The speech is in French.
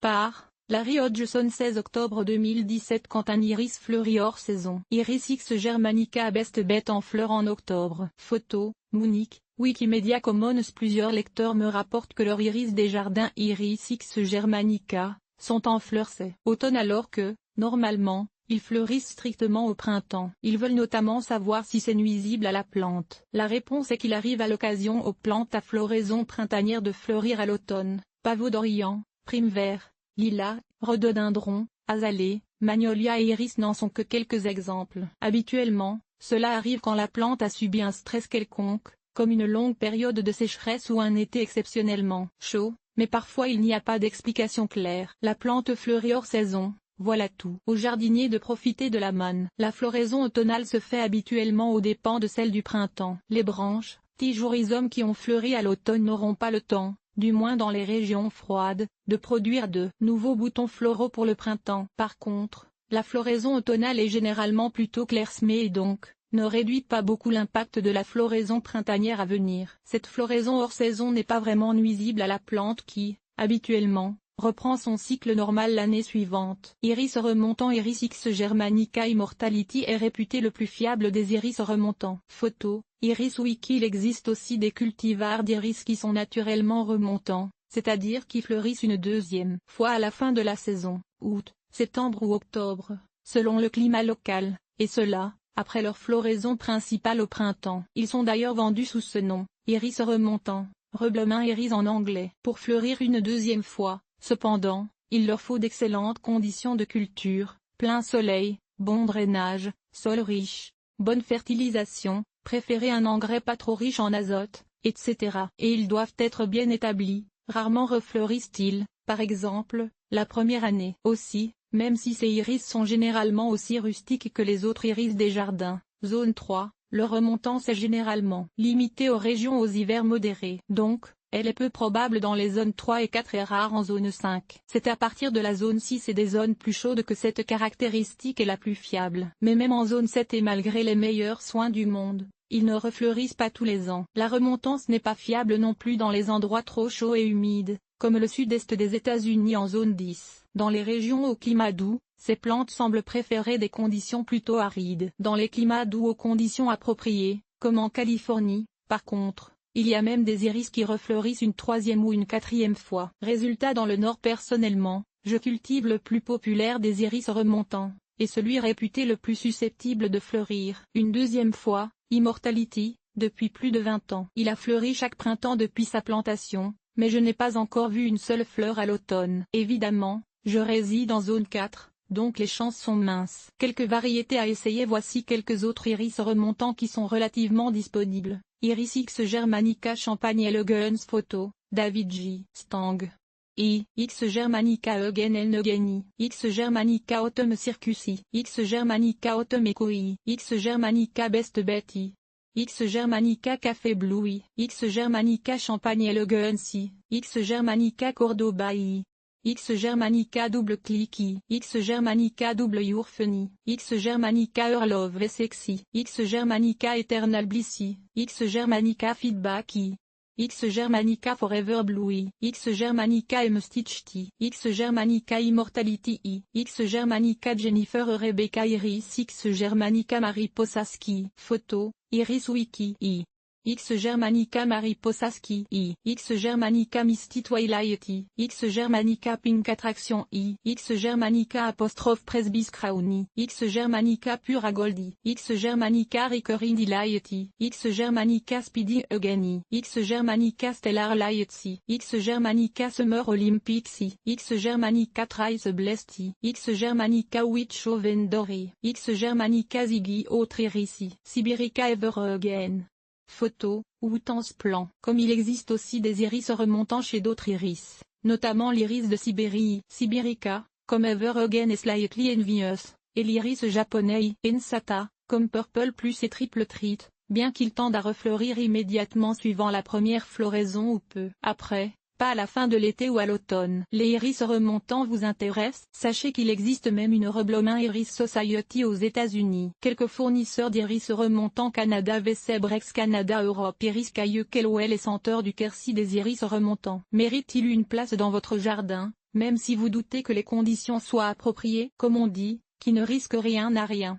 Par Larry Hodgson 16 octobre 2017. Quand un iris fleurit hors saison. Iris X germanica best bet en fleurs en octobre. Photo, Munich, Wikimedia Commons. Plusieurs lecteurs me rapportent que leurs iris des jardins Iris X germanica sont en fleurs cet automne alors que, normalement, ils fleurissent strictement au printemps. Ils veulent notamment savoir si c'est nuisible à la plante. La réponse est qu'il arrive à l'occasion aux plantes à floraison printanière de fleurir à l'automne. Pavot d'Orient, prime vert, lilas, rhododendron, azalée, magnolia et iris n'en sont que quelques exemples. Habituellement, cela arrive quand la plante a subi un stress quelconque, comme une longue période de sécheresse ou un été exceptionnellement chaud, mais parfois il n'y a pas d'explication claire. La plante fleurit hors saison, voilà tout. Aux jardiniers de profiter de la manne. La floraison automnale se fait habituellement aux dépens de celle du printemps. Les branches, tiges ou rhizomes qui ont fleuri à l'automne n'auront pas le temps, du moins dans les régions froides, de produire de nouveaux boutons floraux pour le printemps. Par contre, la floraison automnale est généralement plutôt clairsemée et donc, ne réduit pas beaucoup l'impact de la floraison printanière à venir. Cette floraison hors saison n'est pas vraiment nuisible à la plante qui, habituellement, reprend son cycle normal l'année suivante. Iris remontant. Iris X germanica Immortality est réputé le plus fiable des iris remontants. Photo, Iris Wiki. Il existe aussi des cultivars d'iris qui sont naturellement remontants, c'est-à-dire qui fleurissent une deuxième fois à la fin de la saison, août, septembre ou octobre, selon le climat local, et cela, après leur floraison principale au printemps. Ils sont d'ailleurs vendus sous ce nom, iris remontant, reblomin iris en anglais. Pour fleurir une deuxième fois, cependant, il leur faut d'excellentes conditions de culture, plein soleil, bon drainage, sol riche, bonne fertilisation, préférer un engrais pas trop riche en azote, etc. Et ils doivent être bien établis, rarement refleurissent-ils, par exemple, la première année. Aussi, même si ces iris sont généralement aussi rustiques que les autres iris des jardins, zone 3, leur remontance est généralement limitée aux régions aux hivers modérés. Donc, elle est peu probable dans les zones 3 et 4 et rare en zone 5. C'est à partir de la zone 6 et des zones plus chaudes que cette caractéristique est la plus fiable. Mais même en zone 7 et malgré les meilleurs soins du monde, ils ne refleurissent pas tous les ans. La remontance n'est pas fiable non plus dans les endroits trop chauds et humides, comme le sud-est des États-Unis en zone 10. Dans les régions au climat doux, ces plantes semblent préférer des conditions plutôt arides. Dans les climats doux aux conditions appropriées, comme en Californie, par contre, il y a même des iris qui refleurissent une troisième ou une quatrième fois. Résultat: dans le nord personnellement, je cultive le plus populaire des iris remontants, et celui réputé le plus susceptible de fleurir une deuxième fois, Immortality, depuis plus de 20 ans. Il a fleuri chaque printemps depuis sa plantation, mais je n'ai pas encore vu une seule fleur à l'automne. Évidemment, je réside en zone 4, donc les chances sont minces. Quelques variétés à essayer. Voici quelques autres iris remontants qui sont relativement disponibles. Iris X germanica Champagne Elegance. Photo, David J. Stang. X germanica Eugen Elnegeni. X germanica Autumn Circusi. X germanica Autumn Equi. X germanica Best Betty. X germanica Café Bluey. X germanica Champagne Elegance. X germanica Cordoba. X germanica double clicky. X germanica double Yourfeni. X germanica Earl of Essex. X germanica Eternal Blissy. X germanica Feedback. X germanica Forever Bluey. X germanica Stitchty. X germanica Immortality. X germanica Jennifer Rebecca Iris. X germanica Mariposaski. Photo, Iris Wiki. X germanica Mariposaski. X germanica Misty Twilight. X germanica Pink Attraction. X germanica apostrophe Presbys Crowny. X germanica Pura Goldie. X germanica Recurring Delight. X germanica Speedy Eugenie. X germanica Stellar Lights. X germanica Summer Olympics. X germanica Trice Blessed. X germanica Witch Vendory. X germanica Ziggy Autriris. Sibirica Ever Again. Photo, Outance Plan. Comme il existe aussi des iris remontants chez d'autres iris, notamment l'iris de Sibérie, Sibirica, comme Ever Again et Slightly Envious, et l'iris japonais, Ensata, comme Purple Plus et Triple Treat, bien qu'ils tendent à refleurir immédiatement suivant la première floraison ou peu après, pas à la fin de l'été ou à l'automne. Les iris remontants vous intéressent? Sachez qu'il existe même une Reblomin Iris Society aux États-Unis. Quelques fournisseurs d'iris remontants: Canada, Vessebrex Canada, Europe, Iris Cailleux, Kellwell et Senteur du Quercy. Des iris remontants méritent-ils une place dans votre jardin? même si vous doutez que les conditions soient appropriées. Comme on dit, qui ne risque rien n'a rien.